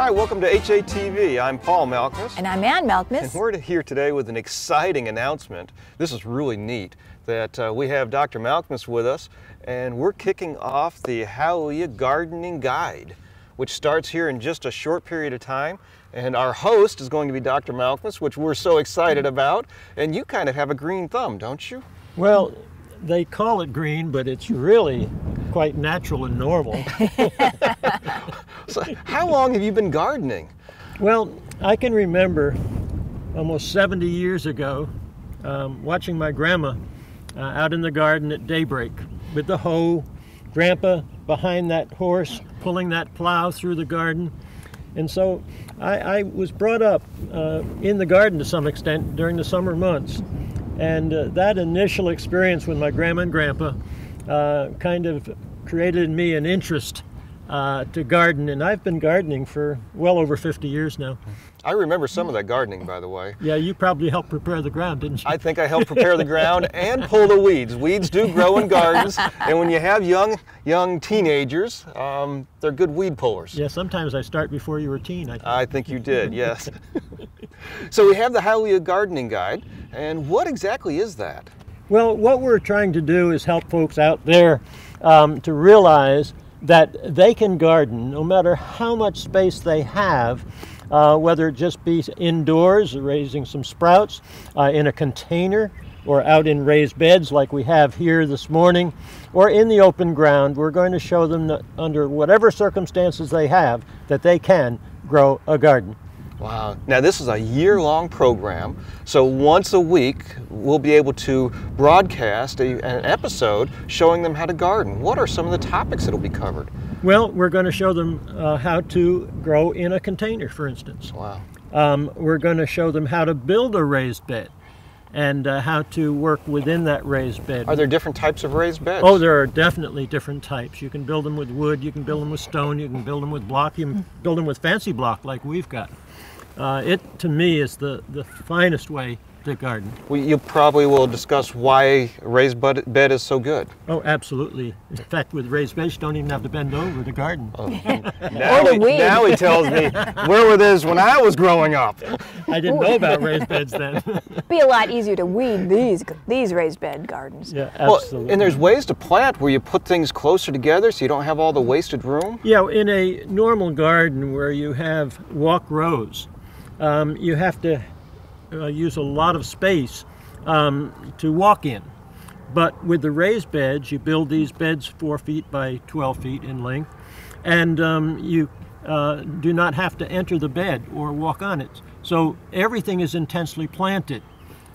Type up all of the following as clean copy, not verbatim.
Hi, welcome to HATV. I'm Paul Malkmus. And I'm Ann Malkmus. And we're here today with an exciting announcement. This is really neat that we have Dr. Malkmus with us, and we're kicking off the Hallelujah Gardening Guide, which starts here in just a short period of time. And our host is going to be Dr. Malkmus, which we're so excited about. And you kind of have a green thumb, don't you? Well, they call it green, but it's really quite natural and normal. So how long have you been gardening? Well, I can remember almost 70 years ago watching my grandma out in the garden at daybreak with the hoe, Grandpa behind that horse pulling that plow through the garden. And so I was brought up in the garden to some extent during the summer months. And that initial experience with my grandma and grandpa kind of created in me an interest to garden. And I've been gardening for well over 50 years now. I remember some of that gardening, by the way. Yeah, you probably helped prepare the ground, didn't you? I think I helped prepare the ground and pull the weeds. Weeds do grow in gardens, and when you have young teenagers, they're good weed pullers. Yeah, sometimes I start before you were a teen, I think. I think you did, yes. So we have the Hallelujah Gardening Guide, and what exactly is that? Well, what we're trying to do is help folks out there to realize that they can garden no matter how much space they have, whether it just be indoors, raising some sprouts, in a container, or out in raised beds like we have here this morning, or in the open ground. We're going to show them that under whatever circumstances they have, that they can grow a garden. Wow. Now this is a year-long program, so once a week we'll be able to broadcast an episode showing them how to garden. What are some of the topics that will be covered? Well, we're going to show them how to grow in a container, for instance. Wow. We're going to show them how to build a raised bed and how to work within that raised bed. Are there different types of raised beds? Oh, there are definitely different types. You can build them with wood, you can build them with stone, you can build them with block, you can build them with fancy block like we've got. It, to me, is the finest way to garden. Well, you probably will discuss why a raised bed is so good. Oh, absolutely. In fact, with raised beds, you don't even have to bend over to garden. Oh, now he tells me, where were these when I was growing up? I didn't know about raised beds then. It'd be a lot easier to weed these raised bed gardens. Yeah, absolutely. Well, and there's ways to plant where you put things closer together so you don't have all the wasted room? Yeah, in a normal garden where you have walk rows, you have to use a lot of space to walk in. But with the raised beds, you build these beds 4 feet by 12 feet in length, and you do not have to enter the bed or walk on it. So everything is intensely planted,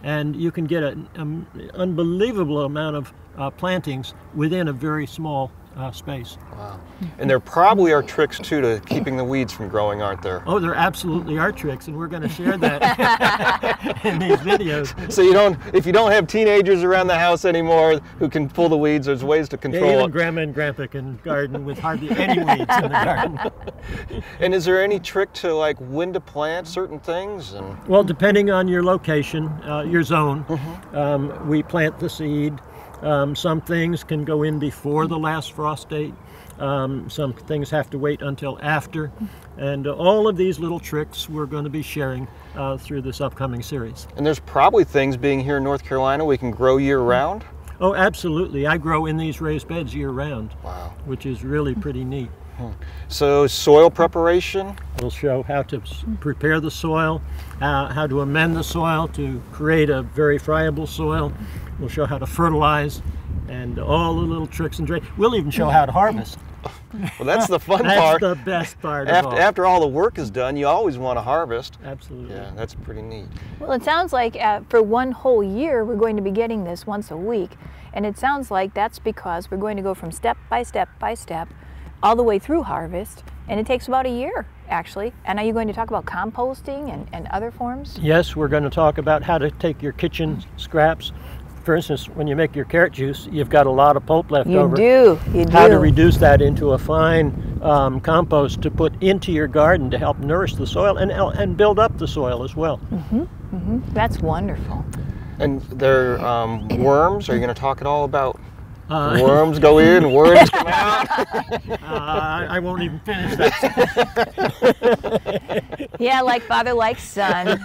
and you can get an unbelievable amount of plantings within a very small space. Wow. And there probably are tricks too to keeping the weeds from growing, aren't there? Oh, there absolutely are tricks, and we're going to share that in these videos. So if you don't have teenagers around the house anymore who can pull the weeds, there's ways to control it. Even Grandma and Grandpa can garden with hardly any weeds in the garden. And is there any trick to like when to plant certain things? Well, depending on your location, your zone, we plant the seed. Some things can go in before the last frost date. Some things have to wait until after. And all of these little tricks we're going to be sharing through this upcoming series. And there's probably things being here in North Carolina we can grow year-round? Oh, absolutely. I grow in these raised beds year-round, wow, which is really pretty neat. So soil preparation? We'll show how to prepare the soil, how to amend the soil to create a very friable soil. We'll show how to fertilize and all the little tricks and tricks. We'll even show how to harvest. Well, that's the fun part. That's the best part of all. After all the work is done, you always want to harvest. Absolutely. Yeah, that's pretty neat. Well, it sounds like for one whole year we're going to be getting this once a week. And it sounds like that's because we're going to go from step by step by step all the way through harvest, and it takes about a year, actually. And are you going to talk about composting and other forms? Yes, we're going to talk about how to take your kitchen scraps. For instance, when you make your carrot juice, you've got a lot of pulp left over. You do. How to reduce that into a fine compost to put into your garden to help nourish the soil and build up the soil as well. That's wonderful. And there worms, are you going to talk at all about Worms go in, worms come out. I won't even finish that. Yeah, like father, like son.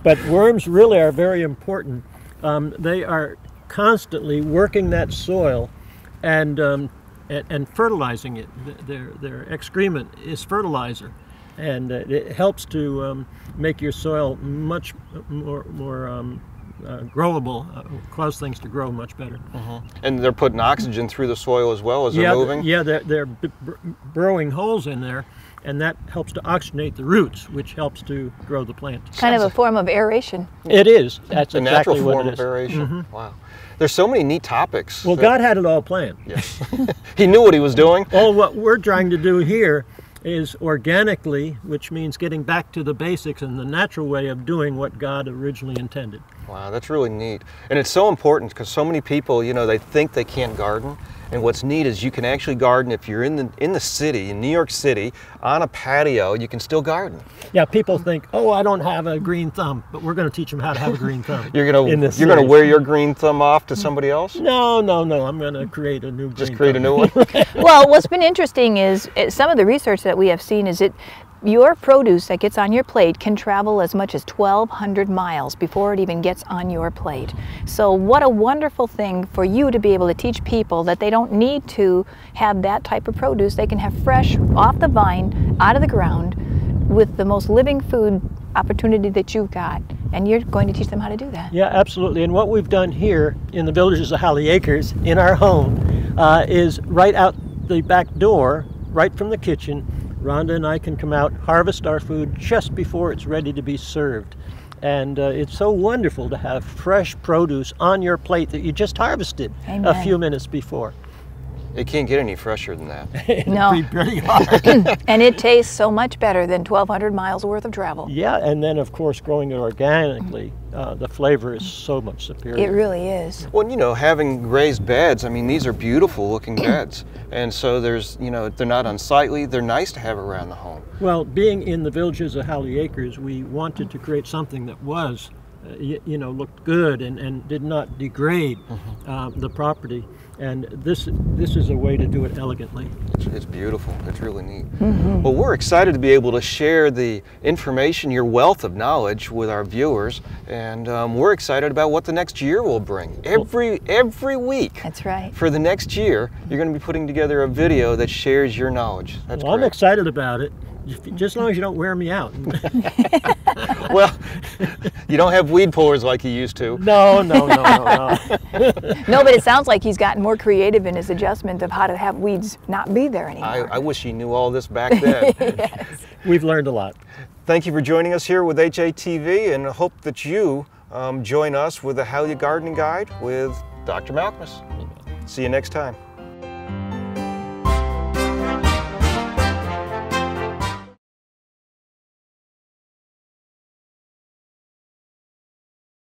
But worms really are very important. They are constantly working that soil and fertilizing it. Their excrement is fertilizer, and it helps to make your soil much more growable, cause things to grow much better. And they're putting oxygen through the soil as well as they're moving? Yeah, they're burrowing holes in there, and that helps to oxygenate the roots, which helps to grow the plant. Kind of a form of aeration. It is. That's a exactly natural what form it of is. aeration. Wow. There's so many neat topics. Well, God had it all planned. Yes. He knew what he was doing. All what we're trying to do here is organically, which means getting back to the basics and the natural way of doing what God originally intended. Wow, that's really neat. And it's so important because so many people, you know, they think they can't garden. And what's neat is you can actually garden if you're in the city, in New York City, on a patio, you can still garden. Yeah, people think, oh, I don't have a green thumb, but we're going to teach them how to have a green thumb. You're gonna wear your green thumb off to somebody else? No, I'm going to create a new green Just create thumb. a new one? Well, what's been interesting is some of the research that we have seen is your produce that gets on your plate can travel as much as 1,200 miles before it even gets on your plate. So what a wonderful thing for you to be able to teach people that they don't need to have that type of produce. They can have fresh, off the vine, out of the ground, with the most living food opportunity that you've got. And you're going to teach them how to do that. Yeah, absolutely. And what we've done here in the Villages of Howley Acres, in our home, is right out the back door, right from the kitchen, Rhonda and I can come out, harvest our food just before it's ready to be served. And it's so wonderful to have fresh produce on your plate that you just harvested Amen. a few minutes before. It can't get any fresher than that. No. It'd be pretty hard. And it tastes so much better than 1,200 miles worth of travel. Yeah, and then of course growing it organically, the flavor is so much superior. It really is. Well, you know, having raised beds, I mean, these are beautiful looking beds. And so there's, you know, they're not unsightly, they're nice to have around the home. Well, being in the Villages of Howley Acres, we wanted to create something that was, you know, looked good and did not degrade the property. And this is a way to do it elegantly. It's beautiful. It's really neat. Well, we're excited to be able to share the information, your wealth of knowledge with our viewers. And we're excited about what the next year will bring. Every week. That's right. For the next year, you're going to be putting together a video that shares your knowledge. That's Well, I'm great. excited about it, just as long as you don't wear me out. Well, you don't have weed pullers like you used to. No. No, but it sounds like he's gotten more creative in his adjustment of how to have weeds not be there anymore. I wish he knew all this back then. Yes. We've learned a lot. Thank you for joining us here with HATV, and I hope that you join us with the Howley Gardening Guide with Dr. Malkmus. See you next time.